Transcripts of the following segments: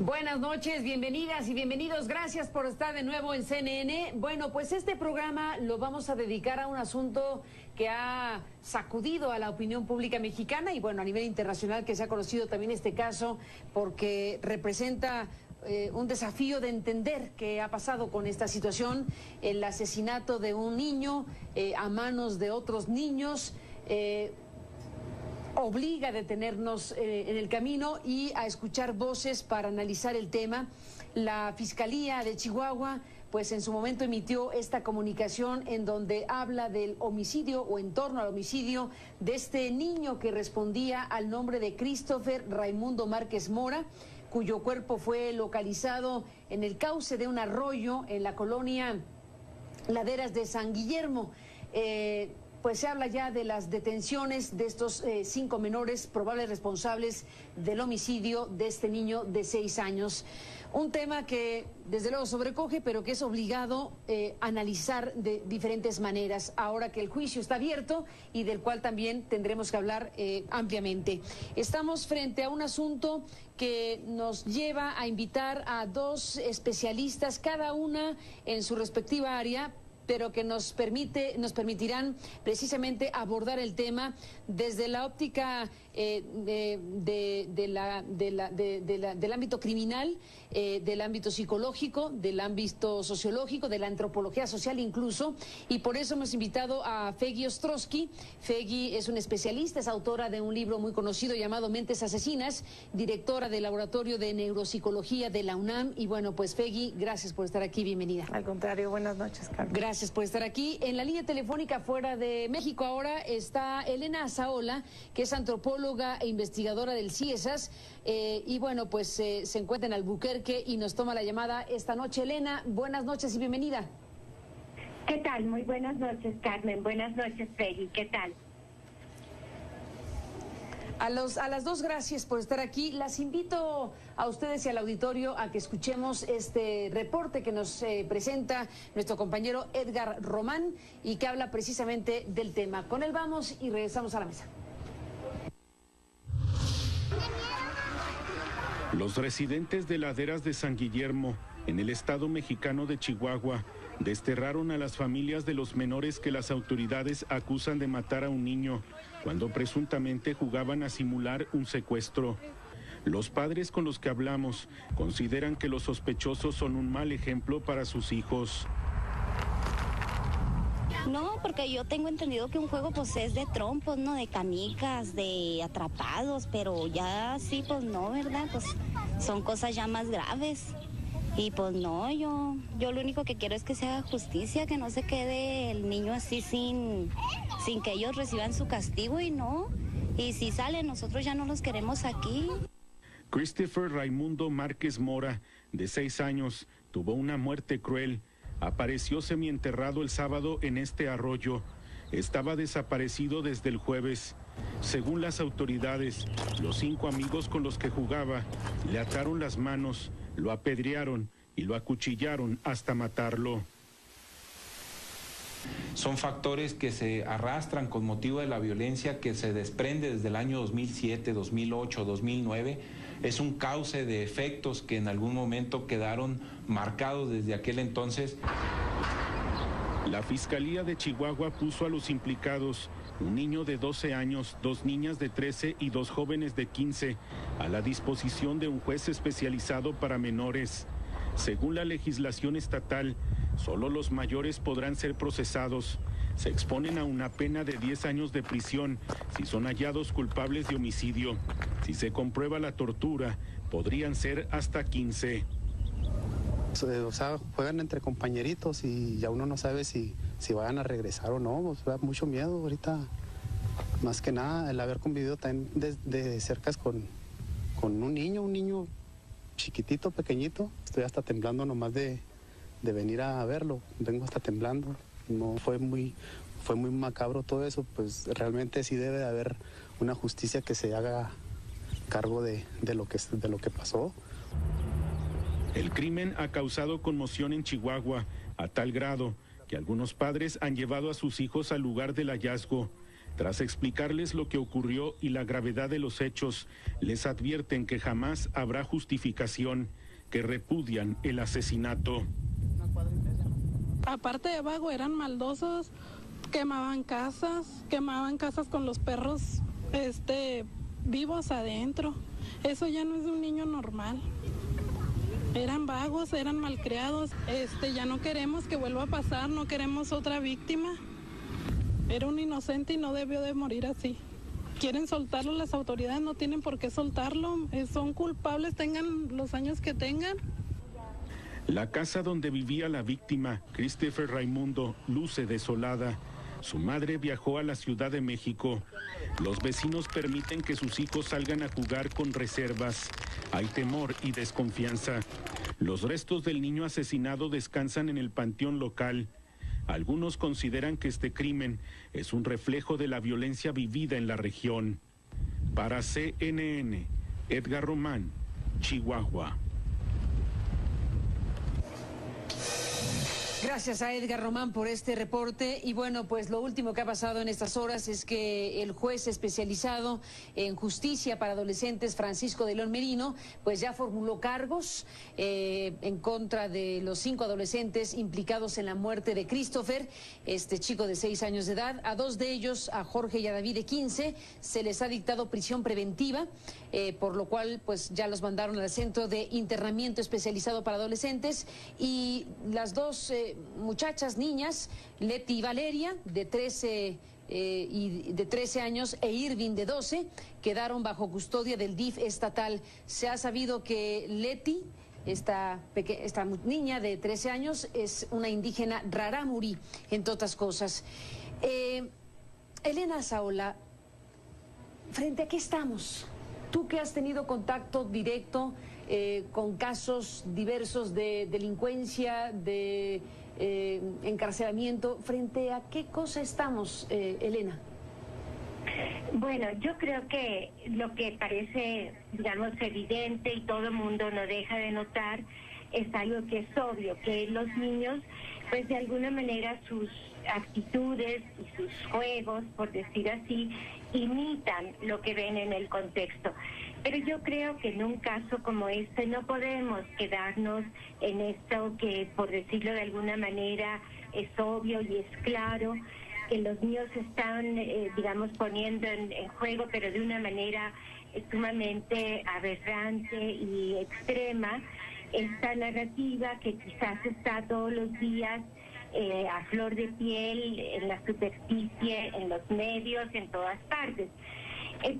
Buenas noches, bienvenidas y bienvenidos. Gracias por estar de nuevo en CNN. Bueno, pues este programa lo vamos a dedicar a un asunto que ha sacudido a la opinión pública mexicana y bueno, a nivel internacional, que se ha conocido también este caso porque representa un desafío de entender qué ha pasado con esta situación, el asesinato de un niño a manos de otros niños. Obliga a detenernos en el camino y a escuchar voces para analizar el tema. La Fiscalía de Chihuahua, pues en su momento emitió esta comunicación en donde habla del homicidio o en torno al homicidio de este niño que respondía al nombre de Christopher Raimundo Márquez Mora, cuyo cuerpo fue localizado en el cauce de un arroyo en la colonia Laderas de San Guillermo. Pues se habla ya de las detenciones de estos 5 menores probables responsables del homicidio de este niño de 6 años. Un tema que desde luego sobrecoge, pero que es obligado analizar de diferentes maneras, ahora que el juicio está abierto y del cual también tendremos que hablar ampliamente. Estamos frente a un asunto que nos lleva a invitar a 2 especialistas, cada una en su respectiva área, pero que nos permitirán precisamente abordar el tema desde la óptica del ámbito criminal, del ámbito psicológico, del ámbito sociológico, de la antropología social incluso, y por eso hemos invitado a Feggy Ostrowski. Feggy es una especialista, es autora de un libro muy conocido llamado Mentes Asesinas, directora del Laboratorio de Neuropsicología de la UNAM, y bueno, pues Feggy, gracias por estar aquí, bienvenida. Al contrario, buenas noches, Carmen. Gracias por estar aquí. En la línea telefónica fuera de México ahora está Elena Azaola, que es antropóloga e investigadora del CIESAS, y bueno, pues se encuentra en Albuquerque y nos toma la llamada esta noche. Elena, buenas noches y bienvenida. ¿Qué tal? Muy buenas noches, Carmen. Buenas noches, Peggy. ¿Qué tal? A las 2, gracias por estar aquí. Las invito a ustedes y al auditorio a que escuchemos este reporte que nos presenta nuestro compañero Edgar Román y que habla precisamente del tema. Con él vamos y regresamos a la mesa. Los residentes de Laderas de San Guillermo, en el estado mexicano de Chihuahua, desterraron a las familias de los menores que las autoridades acusan de matar a un niño cuando presuntamente jugaban a simular un secuestro. Los padres con los que hablamos consideran que los sospechosos son un mal ejemplo para sus hijos. No, porque yo tengo entendido que un juego pues es de trompos, ¿no? De canicas, de atrapados, pero ya sí, pues no, ¿verdad? Pues son cosas ya más graves. Y pues no, yo lo único que quiero es que se haga justicia, que no se quede el niño así sin que ellos reciban su castigo y no. Y si salen, nosotros ya no los queremos aquí. Christopher Raimundo Márquez Mora, de 6 años, tuvo una muerte cruel. Apareció semienterrado el sábado en este arroyo. Estaba desaparecido desde el jueves. Según las autoridades, los 5 amigos con los que jugaba le ataron las manos, lo apedrearon y lo acuchillaron hasta matarlo. Son factores que se arrastran con motivo de la violencia que se desprende desde el año 2007, 2008, 2009. Es un cauce de efectos que en algún momento quedaron marcados desde aquel entonces. La Fiscalía de Chihuahua puso a los implicados, un niño de 12 años, 2 niñas de 13 y 2 jóvenes de 15, a la disposición de un juez especializado para menores. Según la legislación estatal, solo los mayores podrán ser procesados. Se exponen a una pena de 10 años de prisión si son hallados culpables de homicidio. Si se comprueba la tortura, podrían ser hasta 15. O sea, juegan entre compañeritos y ya uno no sabe si vayan a regresar o no. Pues da mucho miedo ahorita. Más que nada, el haber convivido también de cerca con un niño chiquitito, pequeñito. Estoy hasta temblando nomás de venir a verlo. Vengo hasta temblando. No fue muy macabro todo eso. Pues realmente sí debe de haber una justicia que se haga cargo de lo que pasó. El crimen ha causado conmoción en Chihuahua, a tal grado que algunos padres han llevado a sus hijos al lugar del hallazgo. Tras explicarles lo que ocurrió y la gravedad de los hechos, les advierten que jamás habrá justificación, que repudian el asesinato. Aparte de vago, eran maldosos, quemaban casas con los perros vivos adentro. Eso ya no es de un niño normal. Eran vagos, eran malcriados. Ya no queremos que vuelva a pasar, no queremos otra víctima. Era un inocente y no debió de morir así. Quieren soltarlo, las autoridades no tienen por qué soltarlo. Son culpables, tengan los años que tengan. La casa donde vivía la víctima, Christopher Raimundo, luce desolada. Su madre viajó a la Ciudad de México. Los vecinos permiten que sus hijos salgan a jugar con reservas. Hay temor y desconfianza. Los restos del niño asesinado descansan en el panteón local. Algunos consideran que este crimen es un reflejo de la violencia vivida en la región. Para CNN, Edgar Román, Chihuahua. Gracias a Edgar Román por este reporte. Y bueno, pues lo último que ha pasado en estas horas es que el juez especializado en justicia para adolescentes, Francisco de León Merino, pues ya formuló cargos en contra de los 5 adolescentes implicados en la muerte de Christopher, este chico de 6 años de edad. A 2 de ellos, a Jorge y a David de 15, se les ha dictado prisión preventiva, por lo cual pues ya los mandaron al centro de internamiento especializado para adolescentes. Y las 2 muchachas, niñas, Leti y Valeria, de 13 años, e Irving, de 12, quedaron bajo custodia del DIF estatal. Se ha sabido que Leti, esta niña de 13 años, es una indígena rarámuri, entre otras cosas. Elena Saola, ¿frente a qué estamos? Tú que has tenido contacto directo con casos diversos de delincuencia, de encarcelamiento, ¿frente a qué cosa estamos, Elena? Bueno, yo creo que lo que parece, digamos, evidente y todo el mundo no deja de notar es algo que es obvio, que los niños, pues de alguna manera sus actitudes y sus juegos, por decir así, imitan lo que ven en el contexto. Pero yo creo que en un caso como este no podemos quedarnos en esto que, por decirlo de alguna manera, es obvio y es claro, que los niños están, digamos, poniendo en juego, pero de una manera sumamente aberrante y extrema, esta narrativa que quizás está todos los días a flor de piel, en la superficie, en los medios, en todas partes.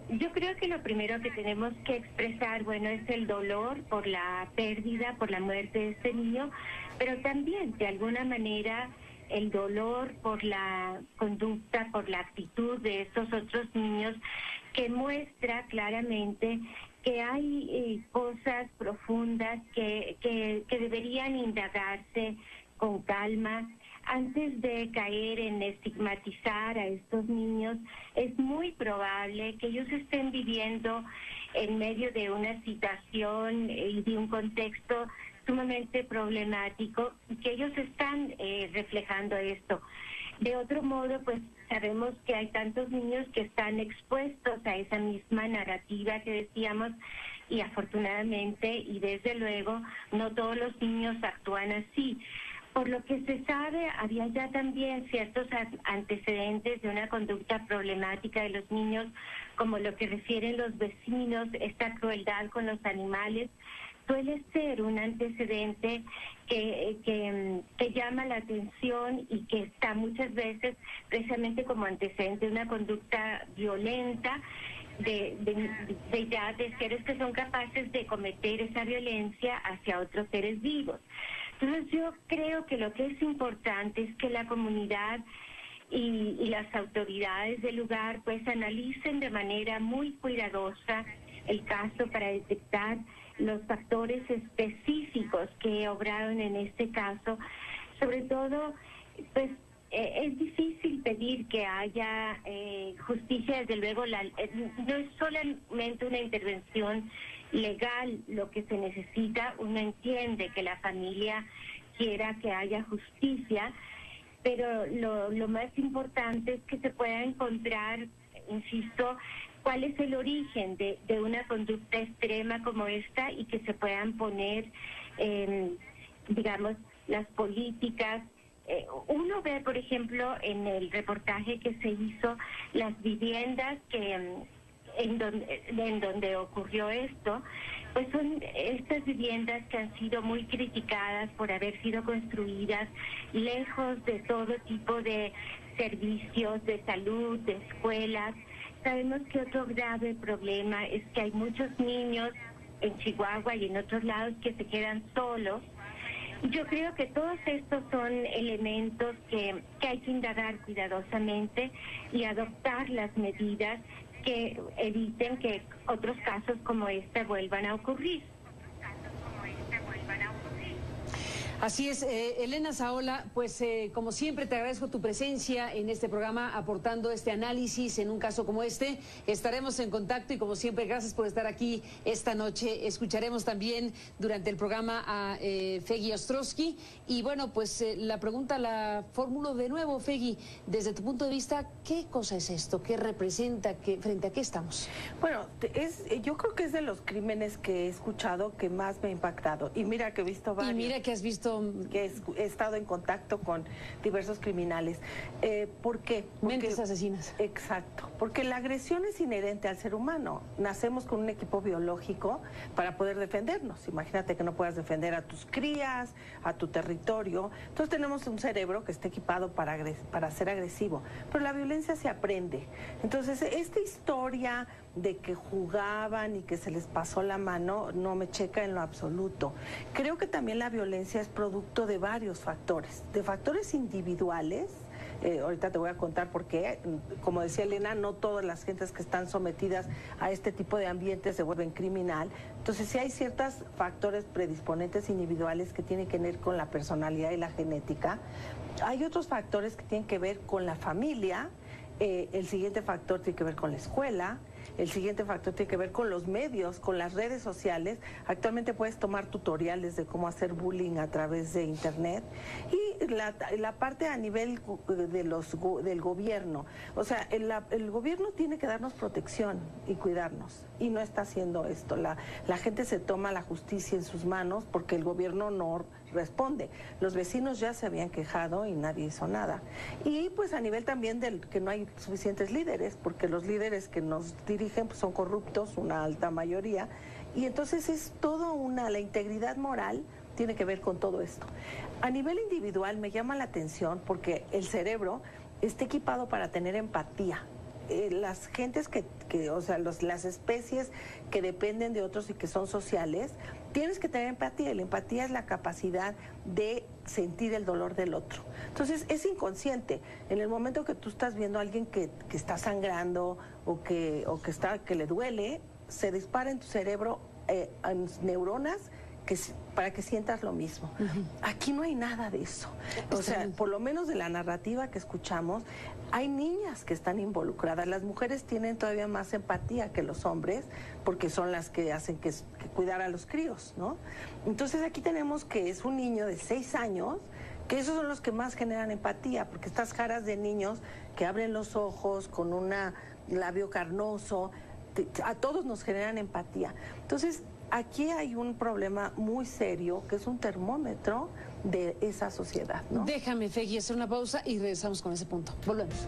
Yo creo que lo primero que tenemos que expresar, bueno, es el dolor por la pérdida, por la muerte de este niño, pero también, de alguna manera, el dolor por la conducta, por la actitud de estos otros niños, que muestra claramente que hay cosas profundas que deberían indagarse con calma. Antes de caer en estigmatizar a estos niños, es muy probable que ellos estén viviendo en medio de una situación y de un contexto sumamente problemático, que ellos están reflejando esto. De otro modo, pues sabemos que hay tantos niños que están expuestos a esa misma narrativa que decíamos, y afortunadamente, y desde luego, no todos los niños actúan así. Por lo que se sabe, había ya también ciertos antecedentes de una conducta problemática de los niños, como lo que refieren los vecinos, esta crueldad con los animales. Suele ser un antecedente que llama la atención y que está muchas veces precisamente como antecedente de una conducta violenta de seres que son capaces de cometer esa violencia hacia otros seres vivos. Entonces yo creo que lo que es importante es que la comunidad y las autoridades del lugar pues analicen de manera muy cuidadosa el caso para detectar los factores específicos que obraron en este caso. Sobre todo, pues es difícil pedir que haya justicia, desde luego, no es solamente una intervención legal lo que se necesita. Uno entiende que la familia quiera que haya justicia, pero lo más importante es que se pueda encontrar, insisto, cuál es el origen de una conducta extrema como esta y que se puedan poner, digamos, las políticas. Uno ve, por ejemplo, en el reportaje que se hizo, las viviendas en donde ocurrió esto, pues son estas viviendas que han sido muy criticadas por haber sido construidas lejos de todo tipo de servicios de salud, de escuelas. Sabemos que otro grave problema es que hay muchos niños en Chihuahua y en otros lados que se quedan solos. Yo creo que todos estos son elementos que hay que indagar cuidadosamente y adoptar las medidas que eviten que otros casos como este vuelvan a ocurrir. Así es, Elena Zaola, pues como siempre te agradezco tu presencia en este programa aportando este análisis en un caso como este. Estaremos en contacto y como siempre gracias por estar aquí esta noche. Escucharemos también durante el programa a Fegui Ostrowski y bueno, pues la pregunta la formulo de nuevo, Fegui, desde tu punto de vista, ¿qué cosa es esto? ¿Qué representa? ¿Frente a qué estamos? Bueno, yo creo que es de los crímenes que he escuchado que más me ha impactado y mira que he visto varios. Y mira que has visto que he estado en contacto con diversos criminales. ¿Por qué? Mentes asesinas. Exacto, porque la agresión es inherente al ser humano. Nacemos con un equipo biológico para poder defendernos. Imagínate que no puedas defender a tus crías, a tu territorio. Entonces tenemos un cerebro que está equipado para ser agresivo. Pero la violencia se aprende. Entonces esta historia de que jugaban y que se les pasó la mano no me checa en lo absoluto. Creo que también la violencia es producto de varios factores, de factores individuales. Ahorita te voy a contar por qué. Como decía Elena, no todas las gentes que están sometidas a este tipo de ambientes se vuelven criminal. Entonces sí hay ciertos factores predisponentes individuales que tienen que ver con la personalidad y la genética. Hay otros factores que tienen que ver con la familia. El siguiente factor tiene que ver con la escuela. El siguiente factor tiene que ver con los medios, con las redes sociales. Actualmente puedes tomar tutoriales de cómo hacer bullying a través de internet. Y la parte a nivel del gobierno. O sea, el gobierno tiene que darnos protección y cuidarnos. Y no está haciendo esto. La gente se toma la justicia en sus manos porque el gobierno no responde. Los vecinos ya se habían quejado y nadie hizo nada. Y pues a nivel también del que no hay suficientes líderes, porque los líderes que nos dirigen pues, son corruptos, una alta mayoría, y entonces es todo la integridad moral tiene que ver con todo esto. A nivel individual me llama la atención porque el cerebro está equipado para tener empatía. Las gentes o sea, las especies que dependen de otros y que son sociales, tienes que tener empatía, y la empatía es la capacidad de sentir el dolor del otro. Entonces es inconsciente. En el momento que tú estás viendo a alguien que está sangrando o que le duele, se dispara en tu cerebro neuronas para que sientas lo mismo. Aquí no hay nada de eso. O sea, por lo menos de la narrativa que escuchamos, hay niñas que están involucradas. Las mujeres tienen todavía más empatía que los hombres, porque son las que hacen que cuidar a los críos, ¿no? Entonces aquí tenemos que es un niño de 6 años, que esos son los que más generan empatía, porque estas caras de niños que abren los ojos con un labio carnoso, a todos nos generan empatía. Entonces, aquí hay un problema muy serio que es un termómetro de esa sociedad, ¿no? Déjame, Fegui, hacer una pausa y regresamos con ese punto. Volvemos.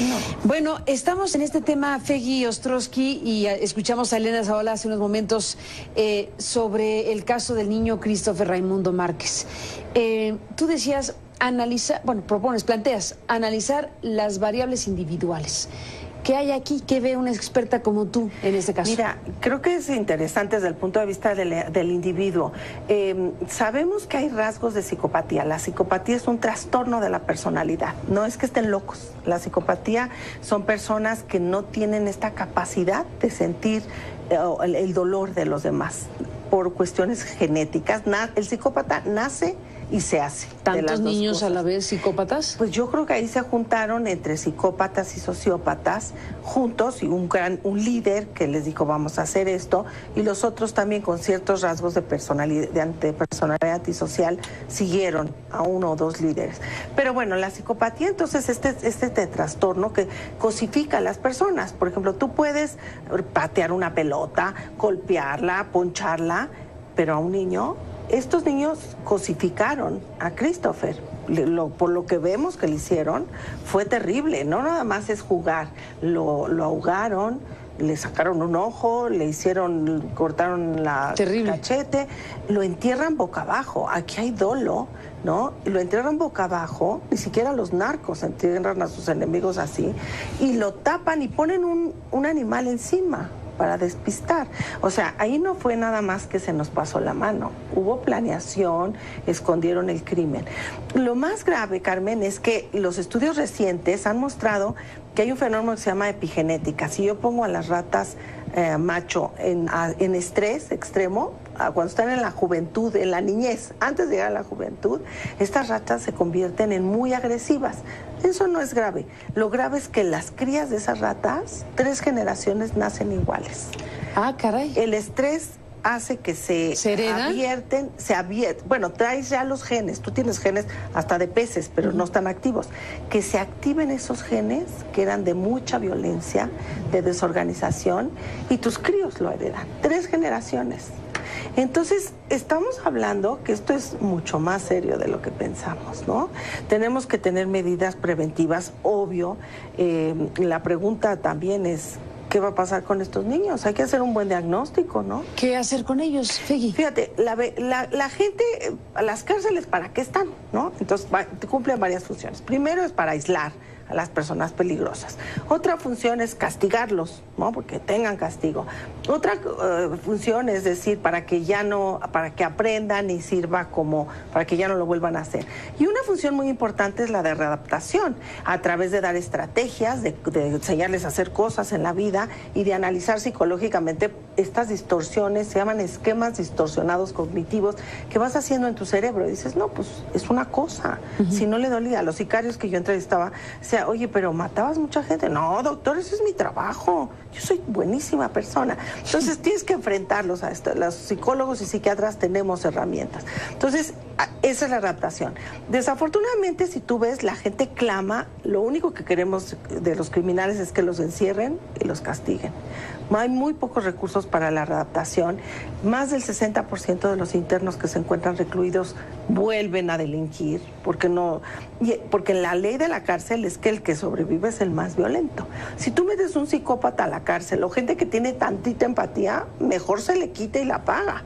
No. Bueno, estamos en este tema, Fegui Ostrowski, y escuchamos a Elena Zaola hace unos momentos sobre el caso del niño Christopher Raimundo Márquez. Tú decías planteas analizar las variables individuales. ¿Qué hay aquí? ¿Qué ve una experta como tú en este caso? Mira, creo que es interesante desde el punto de vista del individuo. Sabemos que hay rasgos de psicopatía. La psicopatía es un trastorno de la personalidad. No es que estén locos. La psicopatía son personas que no tienen esta capacidad de sentir el dolor de los demás por cuestiones genéticas. El psicópata nace y se hace. ¿Tantos niños a la vez psicópatas? Pues yo creo que ahí se juntaron entre psicópatas y sociópatas juntos, y un líder que les dijo vamos a hacer esto, y los otros también con ciertos rasgos de personalidad antisocial siguieron a uno o dos líderes. Pero bueno, la psicopatía entonces este trastorno que cosifica a las personas. Por ejemplo, tú puedes patear una pelota, golpearla, poncharla, pero a un niño, estos niños cosificaron a Christopher. Por lo que vemos que le hicieron, fue terrible. No nada más es jugar, lo ahogaron, le sacaron un ojo, cortaron la cachete, lo entierran boca abajo. Aquí hay dolo, ¿no? Lo entierran boca abajo, ni siquiera los narcos entierran a sus enemigos así, y lo tapan y ponen un animal encima para despistar. O sea, ahí no fue nada más que se nos pasó la mano. Hubo planeación, escondieron el crimen. Lo más grave, Carmen, es que los estudios recientes han mostrado que hay un fenómeno que se llama epigenética. Si yo pongo a las ratas macho en estrés extremo, cuando están en la juventud, en la niñez, antes de llegar a la juventud, estas ratas se convierten en muy agresivas. Eso no es grave. Lo grave es que las crías de esas ratas, 3 generaciones nacen iguales. Ah, caray. El estrés hace que se abierten. Bueno, traes ya los genes, tú tienes genes hasta de peces, pero no están activos. Que se activen esos genes que eran de mucha violencia, de desorganización, y tus críos lo heredan. 3 generaciones. Entonces, estamos hablando que esto es mucho más serio de lo que pensamos, ¿no? Tenemos que tener medidas preventivas, obvio. La pregunta también es, ¿qué va a pasar con estos niños? Hay que hacer un buen diagnóstico, ¿no? ¿Qué hacer con ellos, Fegui? Fíjate, la gente, las cárceles, ¿para qué están, no? Entonces, cumplen varias funciones. Primero es para aislar a las personas peligrosas. Otra función es castigarlos, ¿no? Porque tengan castigo. Otra función es decir, para que aprendan y sirva para que ya no lo vuelvan a hacer. Y una función muy importante es la de readaptación, a través de dar estrategias, de enseñarles a hacer cosas en la vida y de analizar psicológicamente estas distorsiones, se llaman esquemas distorsionados cognitivos, que vas haciendo en tu cerebro. Y dices, no, pues es una cosa. Si no le dolía a los sicarios que yo entrevistaba, oye, pero matabas mucha gente. No, doctor, ese es mi trabajo. Yo soy buenísima persona. Entonces, tienes que enfrentarlos a esto. Los psicólogos y psiquiatras tenemos herramientas. Entonces, esa es la adaptación. Desafortunadamente, si tú ves, la gente clama, lo único que queremos de los criminales es que los encierren y los castiguen. Hay muy pocos recursos para la readaptación. Más del 60% de los internos que se encuentran recluidos vuelven a delinquir, porque la ley de la cárcel es que el que sobrevive es el más violento. Si tú metes un psicópata a la cárcel o gente que tiene tantita empatía, mejor se le quita y la paga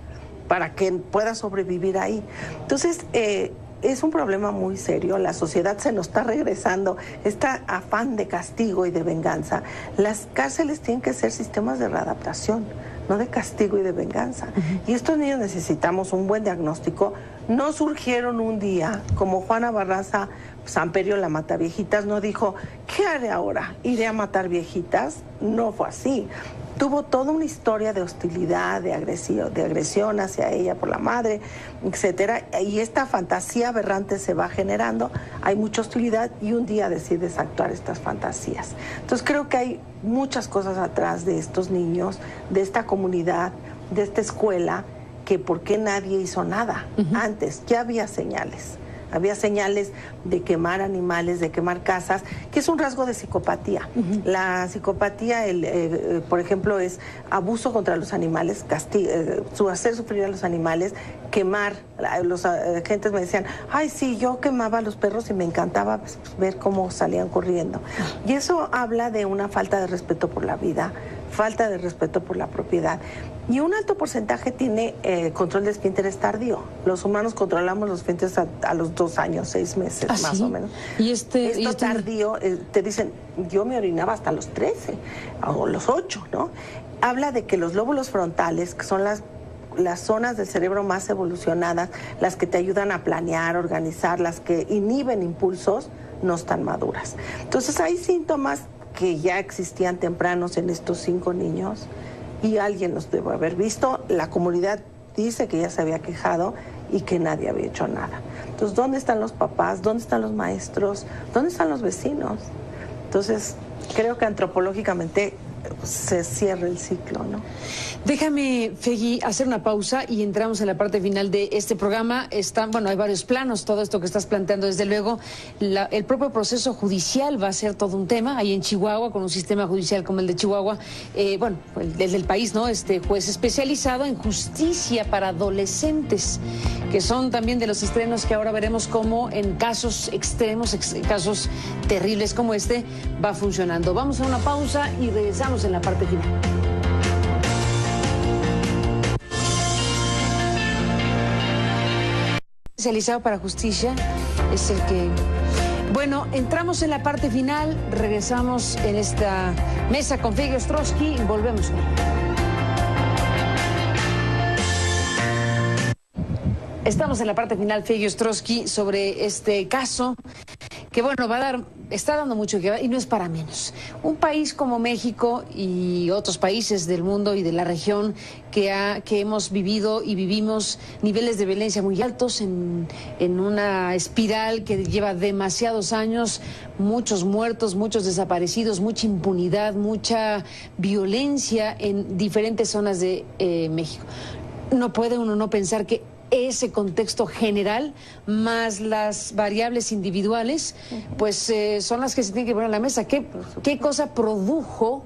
para que pueda sobrevivir ahí. Entonces, es un problema muy serio. La sociedad se nos está regresando, este afán de castigo y de venganza. Las cárceles tienen que ser sistemas de readaptación, no de castigo y de venganza. Y estos niños necesitamos un buen diagnóstico. No surgieron un día, como Juana Barraza Samperio, la mataviejitas, no dijo, ¿qué haré ahora? ¿Iré a matar viejitas? No fue así. Tuvo toda una historia de hostilidad, de agresión hacia ella por la madre, etcétera, y esta fantasía aberrante se va generando, hay mucha hostilidad y un día decides actuar estas fantasías. Entonces creo que hay muchas cosas atrás de estos niños, de esta comunidad, de esta escuela, que por qué nadie hizo nada antes. Ya había señales. Había señales de quemar animales, de quemar casas, que es un rasgo de psicopatía. La psicopatía, por ejemplo, es abuso contra los animales, hacer sufrir a los animales, quemar. Los agentes me decían, ay, sí, yo quemaba a los perros y me encantaba ver cómo salían corriendo. Y eso habla de una falta de respeto por la vida, falta de respeto por la propiedad. Y un alto porcentaje tiene control de esfínteres tardío. Los humanos controlamos los esfínteres a los 2 años, 6 meses, más o menos. Y esto tardío, te dicen, yo me orinaba hasta los 13 o los 8, ¿no? Habla de que los lóbulos frontales, que son las zonas del cerebro más evolucionadas, las que te ayudan a planear, organizar, las que inhiben impulsos, no están maduras. Entonces hay síntomas que ya existían tempranos en estos 5 niños y alguien los debe haber visto. La comunidad dice que ya se había quejado y que nadie había hecho nada. Entonces, ¿dónde están los papás? ¿Dónde están los maestros? ¿Dónde están los vecinos? Entonces, creo que antropológicamente se cierra el ciclo, ¿no? Déjame, Fegui, hacer una pausa y entramos en la parte final de este programa. Hay varios planos, todo esto que estás planteando, desde luego. El propio proceso judicial va a ser todo un tema, ahí en Chihuahua, con un sistema judicial como el de Chihuahua, el del país, ¿no? Este juez especializado en justicia para adolescentes, que son también de los estrenos que ahora veremos cómo en casos extremos, casos terribles como este, va funcionando. Vamos a una pausa y regresamos en la parte final. Especializado para justicia es el que... Bueno, entramos en la parte final, regresamos en esta mesa con Fegui Ostrowski y volvemos. Estamos en la parte final, Fegui Ostrowski, sobre este caso que, está dando mucho que ver y no es para menos. Un país como México y otros países del mundo y de la región que hemos vivido y vivimos niveles de violencia muy altos en una espiral que lleva demasiados años, muchos muertos, muchos desaparecidos, mucha impunidad, mucha violencia en diferentes zonas de México. No puede uno no pensar que ese contexto general más las variables individuales, pues son las que se tienen que poner en la mesa. ¿Qué cosa produjo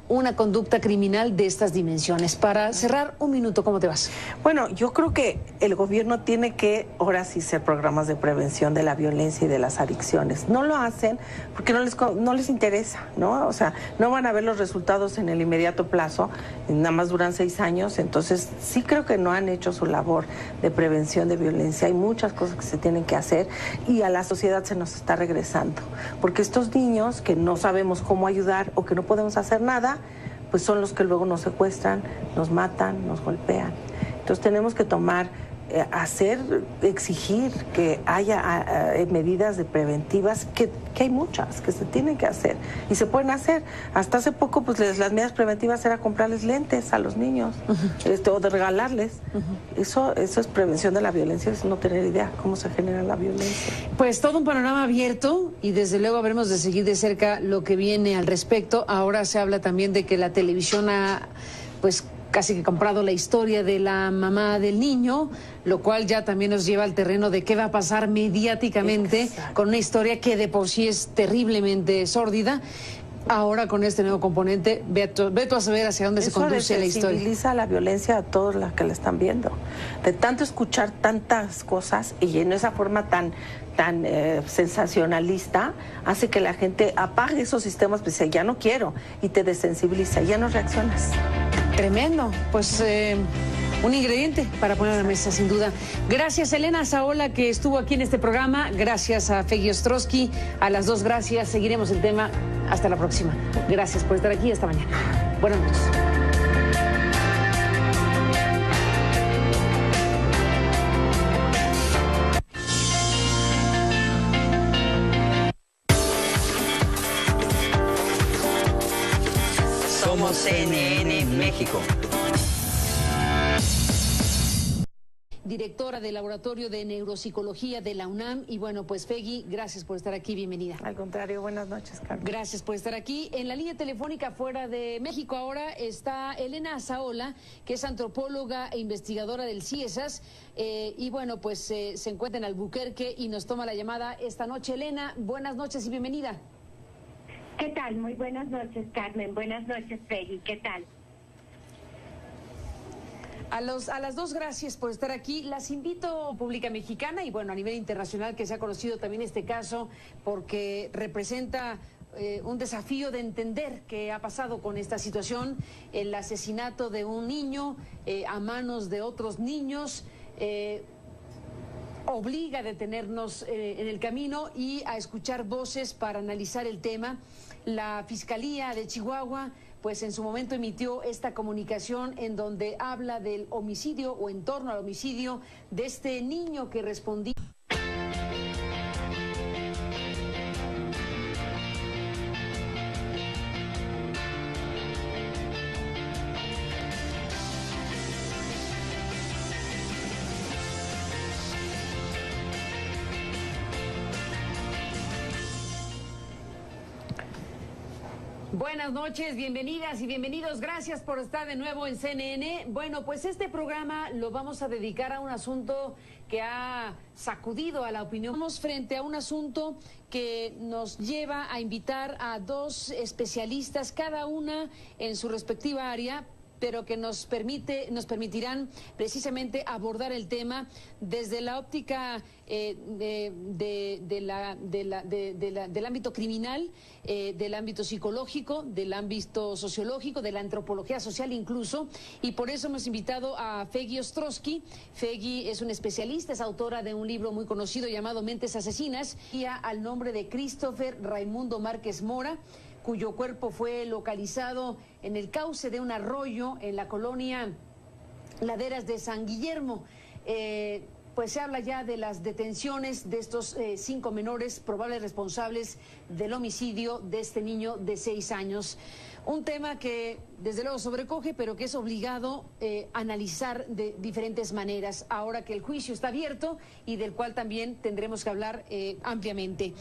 una conducta criminal de estas dimensiones? Para cerrar, un minuto, ¿cómo te vas? Bueno, yo creo que el gobierno tiene que, ahora sí, hacer programas de prevención de la violencia y de las adicciones. No lo hacen porque no les interesa, ¿no? O sea, no van a ver los resultados en el inmediato plazo, nada más duran 6 años, entonces sí creo que no han hecho su labor de prevención de violencia. Hay muchas cosas que se tienen que hacer y a la sociedad se nos está regresando, porque estos niños que no sabemos cómo ayudar o que no podemos hacer nada, pues son los que luego nos secuestran, nos matan, nos golpean. Entonces tenemos que exigir que haya medidas de preventivas, que hay muchas, que se tienen que hacer y se pueden hacer. Hasta hace poco, pues las medidas preventivas era comprarles lentes a los niños, o de regalarles. Eso es prevención de la violencia, es no tener idea cómo se genera la violencia. Pues todo un panorama abierto y desde luego habremos de seguir de cerca lo que viene al respecto. Ahora se habla también de que la televisión ha, pues, casi que comprado la historia de la mamá del niño, lo cual ya también nos lleva al terreno de qué va a pasar mediáticamente. Exacto. Con una historia que de por sí es terriblemente sórdida. Ahora con este nuevo componente, ve tú a saber hacia dónde se conduce la historia. Sensibiliza la violencia a todos los que la están viendo. De tanto escuchar tantas cosas y en esa forma tan sensacionalista, hace que la gente apague esos sistemas, pues dice, ya no quiero, y te desensibiliza, ya no reaccionas. Tremendo, pues un ingrediente para poner a la mesa, sin duda. Gracias, Elena Saola, que estuvo aquí en este programa. Gracias a Fegui Ostrowski. A las dos, gracias. Seguiremos el tema. Hasta la próxima. Gracias por estar aquí. Hasta mañana. Buenas noches. Somos CNN México. Directora del Laboratorio de Neuropsicología de la UNAM. Y bueno, pues Fegui, gracias por estar aquí, bienvenida. Al contrario, buenas noches, Carmen. Gracias por estar aquí. En la línea telefónica fuera de México ahora está Elena Saola, que es antropóloga e investigadora del CIESAS. Y bueno, pues se encuentra en Albuquerque y nos toma la llamada esta noche. Elena, buenas noches y bienvenida. ¿Qué tal? Muy buenas noches, Carmen. Buenas noches, Fegui. ¿Qué tal? A las dos, gracias por estar aquí. Las invito, pública mexicana y bueno, a nivel internacional, que se ha conocido también este caso porque representa un desafío de entender qué ha pasado con esta situación, el asesinato de un niño a manos de otros niños. Obliga a detenernos en el camino y a escuchar voces para analizar el tema. La Fiscalía de Chihuahua, pues en su momento emitió esta comunicación en donde habla del homicidio o en torno al homicidio de este niño que respondía. Buenas noches, bienvenidas y bienvenidos. Gracias por estar de nuevo en CNN. Bueno, pues este programa lo vamos a dedicar a un asunto que ha sacudido a la opinión. Estamos frente a un asunto que nos lleva a invitar a dos especialistas, cada una en su respectiva área, pero que nos permitirán precisamente abordar el tema desde la óptica del ámbito criminal, del ámbito psicológico, del ámbito sociológico, de la antropología social incluso, y por eso hemos invitado a Feggy Ostrowski. Feggy es una especialista, es autora de un libro muy conocido llamado Mentes Asesinas, y al nombre de Christopher Raimundo Márquez Mora, cuyo cuerpo fue localizado en el cauce de un arroyo en la colonia Laderas de San Guillermo. Pues se habla ya de las detenciones de estos 5 menores probables responsables del homicidio de este niño de 6 años. Un tema que desde luego sobrecoge, pero que es obligado analizar de diferentes maneras, ahora que el juicio está abierto y del cual también tendremos que hablar ampliamente.